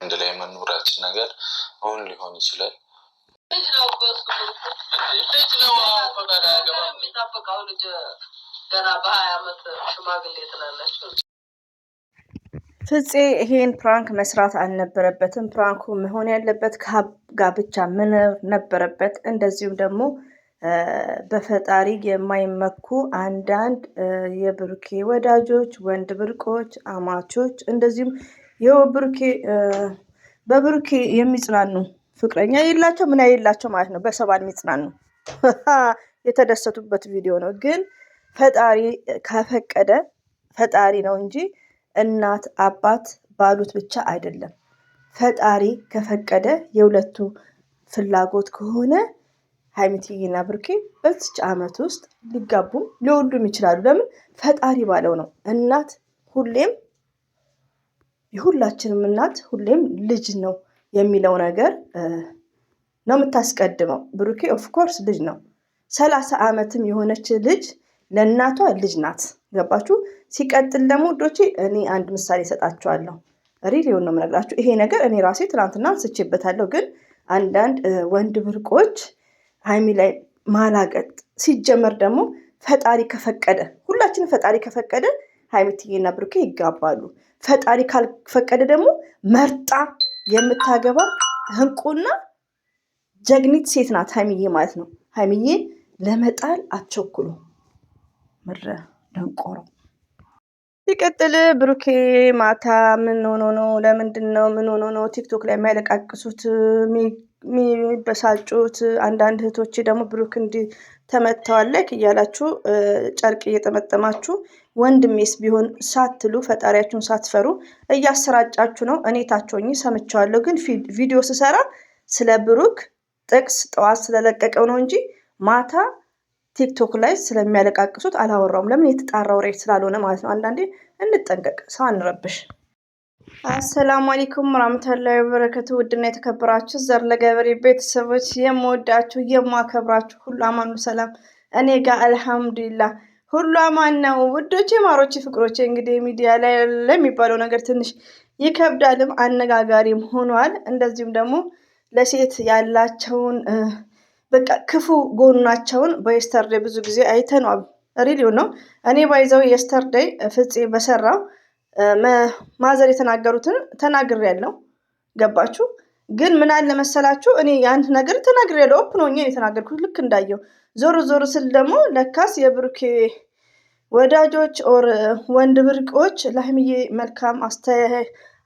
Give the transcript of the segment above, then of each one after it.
አንድ ላይ መኖራችን ነገር አሁን ሊሆን ይችላል። ፍፄ ይሄን ፕራንክ መስራት አልነበረበትም። ፕራንኩ መሆን ያለበት ከጋብቻ ብቻ ምን ነበረበት። እንደዚሁም ደግሞ በፈጣሪ የማይመኩ አንዳንድ የብሩኬ ወዳጆች፣ ወንድ ብርቆች፣ አማቾች እንደዚሁም በብሩኬ የሚጽናኑ ፍቅረኛ የላቸው ምን የላቸው ማለት ነው። በሰባል የሚጽናኑ የተደሰቱበት ቪዲዮ ነው። ግን ፈጣሪ ከፈቀደ ፈጣሪ ነው እንጂ እናት አባት ባሉት ብቻ አይደለም። ፈጣሪ ከፈቀደ የሁለቱ ፍላጎት ከሆነ ሀይሚዬና ብሩኬ በዚች ዓመት ውስጥ ሊጋቡም ሊወልዱም ይችላሉ። ለምን? ፈጣሪ ባለው ነው። እናት ሁሌም የሁላችንም እናት ሁሌም ልጅ ነው የሚለው ነገር ነው የምታስቀድመው። ብሩኬ ኦፍኮርስ ልጅ ነው። 30 ዓመትም የሆነች ልጅ ለእናቷ ልጅ ናት። ገባችሁ? ሲቀጥል ደግሞ ዶቼ እኔ አንድ ምሳሌ እሰጣችኋለሁ። ሪሊውን ነው የምነግራችሁ። ይሄ ነገር እኔ ራሴ ትናንትና አንስቼበታለሁ። ግን አንዳንድ ወንድ ብርቆች ሀይሚ ላይ ማላገጥ ሲጀመር ደግሞ ፈጣሪ ከፈቀደ ሁላችንም ፈጣሪ ከፈቀደ ሀይሚዬና ብሩኬ ይጋባሉ። ፈጣሪ ካልፈቀደ ደግሞ መርጣ የምታገባ እንቁና ጀግኒት ሴት ናት ሀይሚዬ ማለት ነው። ሀይሚዬ ለመጣል አትቸኩሉ። ምረ ደንቆሮ። ሲቀጥል ብሩኬ ማታ ምን ሆኖ ነው? ለምንድን ነው ምን ሆኖ ነው ቲክቶክ ላይ የሚያለቃቅሱት የሚበሳጩት? አንዳንድ እህቶች ደግሞ ብሩክ እንዲህ ተመተዋለክ እያላችሁ ጨርቅ እየጠመጠማችሁ ወንድሜስ ቢሆን ሳትሉ ፈጣሪያችሁን ሳትፈሩ እያሰራጫችሁ ነው። እኔ ታቾኝ ሰምቻለሁ። ግን ቪዲዮ ስሰራ ስለ ብሩክ ጥቅስ ጠዋት ስለለቀቀው ነው እንጂ ማታ ቲክቶክ ላይ ስለሚያለቃቅሱት አላወራውም። ለምን? የተጣራ ወሬ ስላልሆነ ማለት ነው። አንዳንዴ እንጠንቀቅ፣ ሰው አንረብሽ። አሰላሙ አለይኩም ወራህመቱላሂ ወበረከቱ። ውድና የተከበራችሁ ዘር ለገበሬ ቤተሰቦች የምወዳችሁ የማከብራችሁ ሁሉ አማኑ ሰላም፣ እኔ ጋር አልሐምዱሊላህ ሁሉ አማን ነው። ውዶቼ ማሮቼ ፍቅሮቼ፣ እንግዲህ ሚዲያ ላይ ለሚባለው ነገር ትንሽ ይከብዳልም አነጋጋሪም ሆኗል። እንደዚሁም ደግሞ ለሴት ያላቸውን በቃ ክፉ ጎናቸውን በየስተርዴይ ብዙ ጊዜ አይተነዋል። ሪሊው ነው። እኔ ባይዘው የስተርዴይ ፍፄ በሰራው ማዘር የተናገሩትን ተናግሬያለሁ። ገባችሁ? ግን ምን አለ መሰላችሁ፣ እኔ ያን ነገር ተናግሬያለሁ። ኦፕን ሆኜ የተናገርኩት ልክ እንዳየው ዞር ስል ደግሞ ለካስ የብሩኬ ወዳጆች ኦር ወንድ ብርቆች ለሀይሚዬ መልካም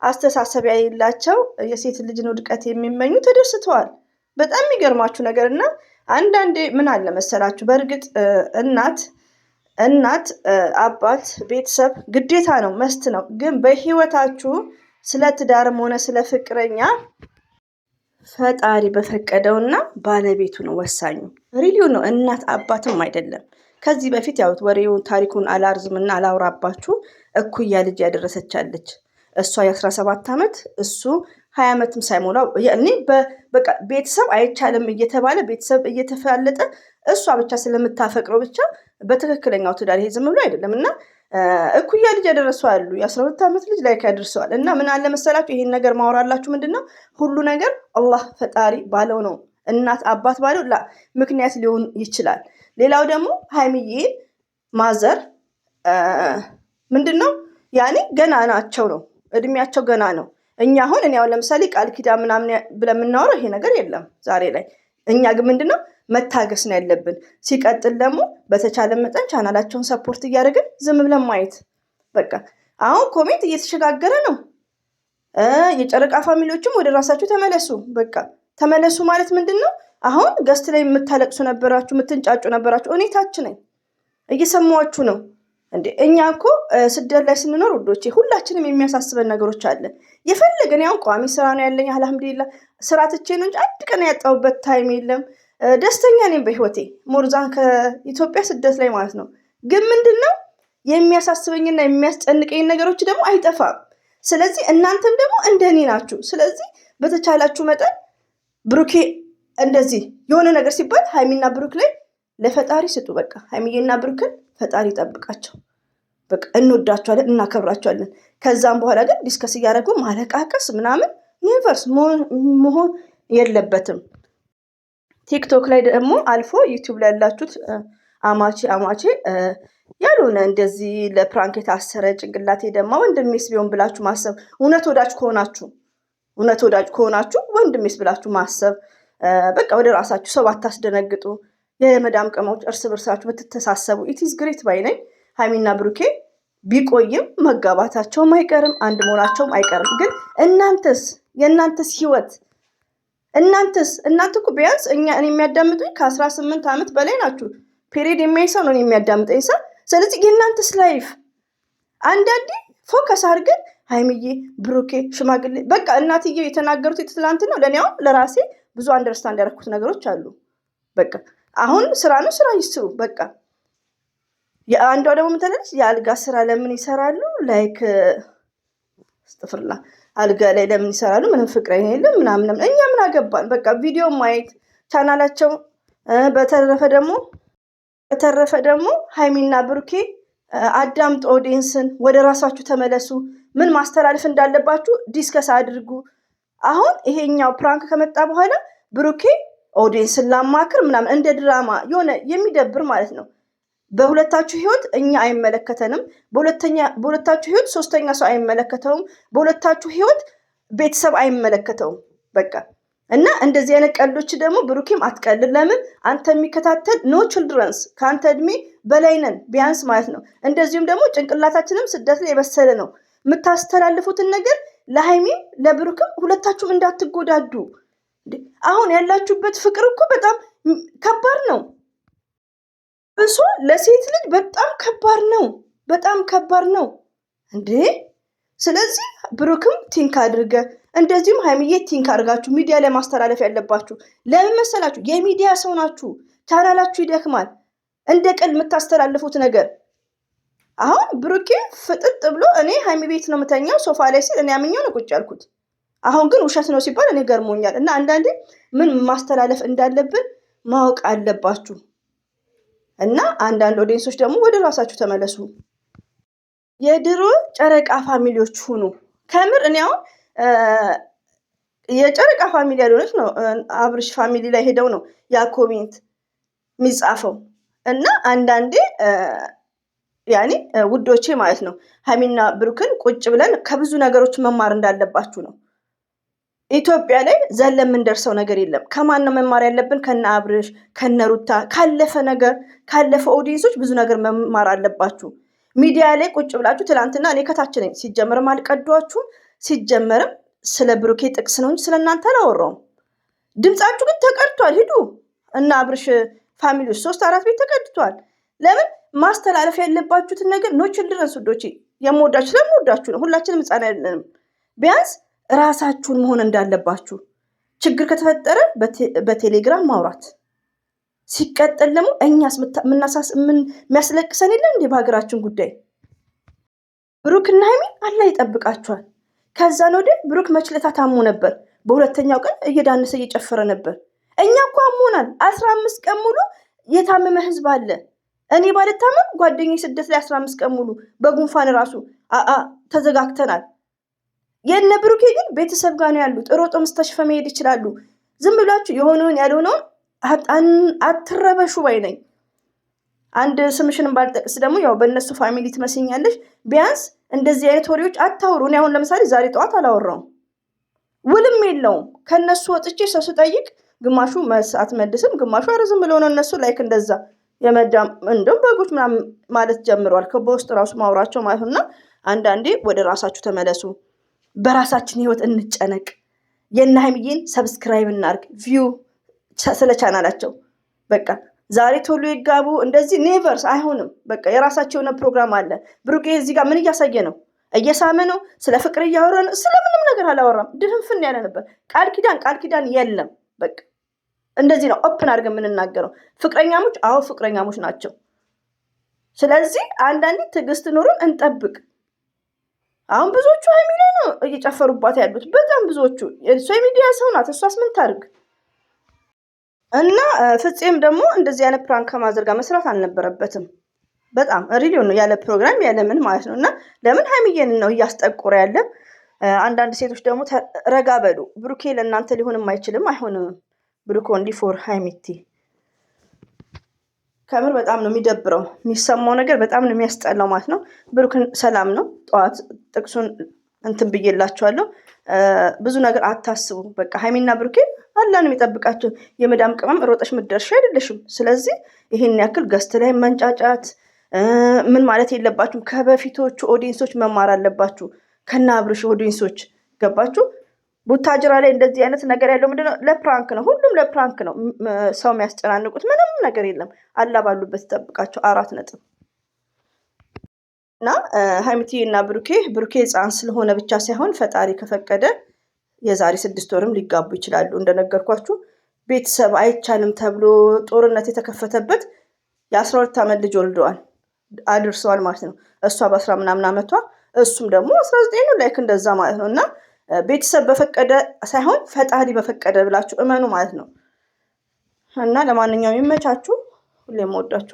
አስተሳሰብ የሌላቸው የሴት ልጅን ውድቀት የሚመኙ ተደስተዋል። በጣም የሚገርማችሁ ነገር እና አንዳንዴ ምን አለ መሰላችሁ፣ በእርግጥ እናት አባት ቤተሰብ ግዴታ ነው መስት ነው። ግን በህይወታችሁ ስለ ትዳርም ሆነ ስለ ፍቅረኛ ፈጣሪ በፈቀደውና ባለቤቱ ነው ወሳኙ። ሪሊው ነው፣ እናት አባትም አይደለም። ከዚህ በፊት ያውት ወሬውን ታሪኩን አላርዝምና አላውራባችሁ። እኩያ ልጅ ያደረሰቻለች እሷ የ17 ዓመት እሱ 20 ዓመትም ሳይሞላው እኔ በቃ ቤተሰብ አይቻልም እየተባለ ቤተሰብ እየተፋለጠ እሷ ብቻ ስለምታፈቅረው ብቻ በትክክለኛው ትዳር ይሄ ዝም ብሎ አይደለም። እና እኩያ ልጅ ያደረሱ አሉ። የ12 ዓመት ልጅ ላይ ያደርሰዋል። እና ምን አለ መሰላችሁ ይሄን ነገር ማወራላችሁ ምንድነው ሁሉ ነገር አላህ ፈጣሪ ባለው ነው። እናት አባት ባለው ምክንያት ሊሆን ይችላል። ሌላው ደግሞ ሀይሚዬ ማዘር ምንድነው ያኔ ገና ናቸው ነው እድሜያቸው ገና ነው። እኛ አሁን እኔ አሁን ለምሳሌ ቃል ኪዳን ምናምን ብለን የምናወራው ይሄ ነገር የለም ዛሬ ላይ። እኛ ግን ምንድነው መታገስ ነው ያለብን። ሲቀጥል ደግሞ በተቻለ መጠን ቻናላቸውን ሰፖርት እያደረግን ዝም ብለን ማየት በቃ። አሁን ኮሜንት እየተሸጋገረ ነው። የጨረቃ ፋሚሊዎችም ወደ ራሳችሁ ተመለሱ። በቃ ተመለሱ ማለት ምንድነው? አሁን ገስት ላይ የምታለቅሱ ነበራችሁ፣ የምትንጫጩ ነበራችሁ። እኔ ታች ነኝ እየሰማችሁ ነው እንዴ። እኛ እኮ ስደት ላይ ስንኖር ውዶቼ ሁላችንም የሚያሳስበን ነገሮች አለ። የፈለገን ያው ቋሚ ስራ ነው ያለኝ አልሐምዱሊላህ። ስራ ትቼ ነው እንጂ አንድ ቀን ያጣሁበት ታይም የለም። ደስተኛ ነኝ በህይወቴ ሞርዛን ከኢትዮጵያ ስደት ላይ ማለት ነው። ግን ምንድነው የሚያሳስበኝና የሚያስጨንቀኝ ነገሮች ደግሞ አይጠፋም። ስለዚህ እናንተም ደግሞ እንደኔ ናችሁ። ስለዚህ በተቻላችሁ መጠን ብሩኬ እንደዚህ የሆነ ነገር ሲባል ሀይሚና ብሩክ ላይ ለፈጣሪ ስጡ። በቃ ሀይሚዬና ብሩክን ፈጣሪ ይጠብቃቸው። በቃ እንወዳቸዋለን፣ እናከብራቸዋለን። ከዛም በኋላ ግን ዲስከስ እያደረጉ ማለቃቀስ ምናምን ኔቨርስ መሆን የለበትም። ቲክቶክ ላይ ደግሞ አልፎ ዩቲዩብ ላይ ያላችሁት አማቼ ያልሆነ እንደዚህ ለፕራንክ የታሰረ ጭንቅላቴ ደማ ወንድሜስ ቢሆን ብላችሁ ማሰብ፣ እውነት ወዳጅ ከሆናችሁ ወንድሜስ ብላችሁ ማሰብ። በቃ ወደ ራሳችሁ ሰው ባታስደነግጡ። የመዳም ቀሞች እርስ በርሳችሁ ብትተሳሰቡ ኢትስ ግሬት ባይ ነኝ። ሀይሚና ብሩኬ ቢቆይም መጋባታቸውም አይቀርም፣ አንድ መሆናቸውም አይቀርም። ግን የእናንተስ ህይወት እናንተ እኮ ቢያንስ እኔ የሚያዳምጡኝ ከ18 ዓመት በላይ ናችሁ። ፔሪድ የሚያይሰው ነው የሚያዳምጠኝ ሰው። ስለዚህ የእናንተስ ላይፍ አንዳንዴ ፎከስ አድርገን ሀይሚዬ፣ ብሩኬ፣ ሽማግሌ በቃ እናትዬው የተናገሩት ትላንት ነው። ለእኔ አሁን ለራሴ ብዙ አንደርስታንድ ያደረኩት ነገሮች አሉ። በቃ አሁን ስራ ነው፣ ስራ ይስሩ። በቃ የአንዷ ደግሞ ምትለች የአልጋ ስራ ለምን ይሰራሉ? ላይክ ስጥፍርላ አልጋ ላይ ለምን ይሰራሉ? ምንም ፍቅረኛ የለም ምናምን። እኛ ምን አገባን? በቃ ቪዲዮ ማየት ቻናላቸው። በተረፈ ደግሞ ሀይሚና ብሩኬ አዳምጥ፣ ኦዲየንስን ወደ ራሳችሁ ተመለሱ። ምን ማስተላለፍ እንዳለባችሁ ዲስከስ አድርጉ። አሁን ይሄኛው ፕራንክ ከመጣ በኋላ ብሩኬ ኦዲየንስን ላማክር ምናምን እንደ ድራማ የሆነ የሚደብር ማለት ነው። በሁለታችሁ ህይወት እኛ አይመለከተንም። በሁለታችሁ ህይወት ሶስተኛ ሰው አይመለከተውም። በሁለታችሁ ህይወት ቤተሰብ አይመለከተውም። በቃ እና እንደዚህ አይነት ቀልዶች ደግሞ ብሩኬም አትቀልድ። ለምን አንተ የሚከታተል ኖ ችልድረንስ ከአንተ እድሜ በላይ ነን ቢያንስ ማለት ነው። እንደዚሁም ደግሞ ጭንቅላታችንም ስደት ላይ የበሰለ ነው። የምታስተላልፉትን ነገር ለሀይሚም ለብሩክም ሁለታችሁም እንዳትጎዳዱ። አሁን ያላችሁበት ፍቅር እኮ በጣም ከባድ ነው። እሱ ለሴት ልጅ በጣም ከባድ ነው እንዴ። ስለዚህ ብሩክም ቲንክ አድርገ እንደዚሁም ሀይሚዬ ቲንክ አድርጋችሁ ሚዲያ ላይ ማስተላለፍ ያለባችሁ። ለምን መሰላችሁ? የሚዲያ ሰው ናችሁ። ቻናላችሁ ይደክማል። እንደ ቀል የምታስተላልፉት ነገር። አሁን ብሩኬ ፍጥጥ ብሎ እኔ ሀይሚ ቤት ነው የምተኛው ሶፋ ላይ ሲል እኔ አምኜው ነው ቁጭ ያልኩት። አሁን ግን ውሸት ነው ሲባል እኔ ገርሞኛል። እና አንዳንዴ ምን ማስተላለፍ እንዳለብን ማወቅ አለባችሁ። እና አንዳንድ ኦዲየንሶች ደግሞ ወደ ራሳችሁ ተመለሱ። የድሮ ጨረቃ ፋሚሊዎች ሁኑ። ከምር እኔ አሁን የጨረቃ ፋሚሊ ያልሆነች ነው አብርሽ ፋሚሊ ላይ ሄደው ነው ያ ኮሜንት የሚጻፈው። እና አንዳንዴ ያኔ ውዶቼ ማለት ነው ሀይሚና ብሩክን ቁጭ ብለን ከብዙ ነገሮች መማር እንዳለባችሁ ነው። ኢትዮጵያ ላይ ዘለን የምንደርሰው ነገር የለም። ከማን ነው መማር ያለብን? ከነ አብርሽ ከነ ሩታ ካለፈ ኦዲየንሶች ብዙ ነገር መማር አለባችሁ። ሚዲያ ላይ ቁጭ ብላችሁ ትላንትና እኔ ከታች ነኝ ሲጀመርም አልቀዷችሁም። ሲጀመርም ስለ ብሩኬ ጥቅስ ነው እንጂ ስለ እናንተ አላወራውም። ድምፃችሁ ግን ተቀድቷል። ሂዱ እና አብርሽ ፋሚሊዎች 3-4 ቤት ተቀድቷል። ለምን ማስተላለፍ ያለባችሁትን ነገር ኖ ችልድረንስ ውዶቼ፣ የምወዳችሁ ስለምወዳችሁ ነው። ሁላችንም ህፃን አይደለንም። ቢያንስ ራሳችሁን መሆን እንዳለባችሁ። ችግር ከተፈጠረ በቴሌግራም ማውራት። ሲቀጥል ደግሞ እኛስ የሚያስለቅሰን የለ እንዴ በሀገራችን ጉዳይ። ብሩክና ሀይሚ አላህ ይጠብቃችኋል። ከዛን ወዲህ ብሩክ መችለታ ታሞ ነበር። በሁለተኛው ቀን እየዳነሰ እየጨፈረ ነበር። እኛ እኮ አሞናል። 15 ቀን ሙሉ የታመመ ህዝብ አለ። እኔ ባልታመም ጓደኛዬ ስደት ላይ 15 ቀን ሙሉ በጉንፋን ራሱ ተዘጋግተናል። የነ ብሩኬ ግን ቤተሰብ ጋር ነው ያሉት። ሮጦ መስተሽፈ መሄድ ይችላሉ። ዝም ብላችሁ የሆነውን ያልሆነውን አትረበሹ ባይ ነኝ። አንድ ስምሽንም ባልጠቅስ ደግሞ ያው በእነሱ ፋሚሊ ትመስኛለሽ። ቢያንስ እንደዚህ አይነት ወሬዎች አታውሩ። እኔ አሁን ለምሳሌ ዛሬ ጠዋት አላወራውም፣ ውልም የለውም። ከነሱ ወጥቼ ሰው ስጠይቅ ግማሹ አትመልስም፣ ግማሹ ኧረ ዝም ብለው ነው እነሱ ላይክ እንደዛ የመዳም እንደውም በጎች ምናምን ማለት ጀምረዋል። በውስጥ ራሱ ማውራቸው ማለት ነው። እና አንዳንዴ ወደ ራሳችሁ ተመለሱ። በራሳችን ህይወት እንጨነቅ። የእነ ሀይሚዬን ሰብስክራይብ እናርግ፣ ቪው ስለ ቻናላቸው በቃ ዛሬ ቶሎ ይጋቡ እንደዚህ ኔቨርስ አይሆንም። በቃ የራሳቸው የሆነ ፕሮግራም አለ። ብሩኬ እዚህ ጋር ምን እያሳየ ነው? እየሳመ ነው። ስለ ፍቅር እያወራ ነው። ስለምንም ነገር አላወራም። ድፍንፍን ያለ ነበር። ቃል ኪዳን የለም። በቃ እንደዚህ ነው ኦፕን አድርገን የምንናገረው። ፍቅረኛሞች ፍቅረኛሞች ናቸው። ስለዚህ አንዳንዴ ትዕግስት ኖሮን እንጠብቅ። አሁን ብዙዎቹ ሀይሚ ላይ ነው እየጨፈሩባት ያሉት። በጣም ብዙዎቹ እሷ የሚዲያ ሰው ናት። እሷስ ምን ታድርግ? እና ፍፄም ደግሞ እንደዚህ አይነት ፕራንክ ከማዘር ጋር መስራት አልነበረበትም። በጣም ሪሊዮ ነው ያለ ፕሮግራም ያለ ምን ማለት ነው። እና ለምን ሀይሚዬን ነው እያስጠቆረ ያለ? አንዳንድ ሴቶች ደግሞ ረጋ በሉ። ብሩኬ ለእናንተ ሊሆንም አይችልም፣ አይሆንም። ብሩክ ኦንሊ ፎር ሃይሚቲ። ከምር በጣም ነው የሚደብረው፣ የሚሰማው ነገር በጣም ነው የሚያስጠላው ማለት ነው። ብሩክን ሰላም ነው። ጠዋት ጥቅሱን እንትን ብዬላችኋለሁ። ብዙ ነገር አታስቡ። በቃ ሃይሚና ብሩኬ አላህ ነው የሚጠብቃቸው። የመዳም ቅመም ሮጠሽ ምትደርሺ አይደለሽም። ስለዚህ ይሄን ያክል ገስት ላይ መንጫጫት ምን ማለት የለባችሁም። ከበፊቶቹ ኦዲየንሶች መማር አለባችሁ። ከና አብርሽ ኦዲየንሶች ገባችሁ። ቡታጅራ ላይ እንደዚህ አይነት ነገር ያለው ምንድነው? ለፕራንክ ነው። ሁሉም ለፕራንክ ነው ሰው የሚያስጨናንቁት። ምንም ነገር የለም። አላ ባሉበት ጠብቃቸው። 4 ነጥብ እና ሃይሚቲ እና ብሩኬ ሕፃን ስለሆነ ብቻ ሳይሆን ፈጣሪ ከፈቀደ የዛሬ 6 ወርም ሊጋቡ ይችላሉ። እንደነገርኳችሁ ቤተሰብ አይቻልም ተብሎ ጦርነት የተከፈተበት የ12 ዓመት ልጅ ወልደዋል አድርሰዋል ማለት ነው። እሷ በ10 ምናምን ዓመቷ እሱም ደግሞ 19 ነው። ላይክ እንደዛ ማለት ነው። እና ቤተሰብ በፈቀደ ሳይሆን ፈጣሪ በፈቀደ ብላችሁ እመኑ ማለት ነው። እና ለማንኛውም ይመቻችሁ። ሁሌም ወዳችሁ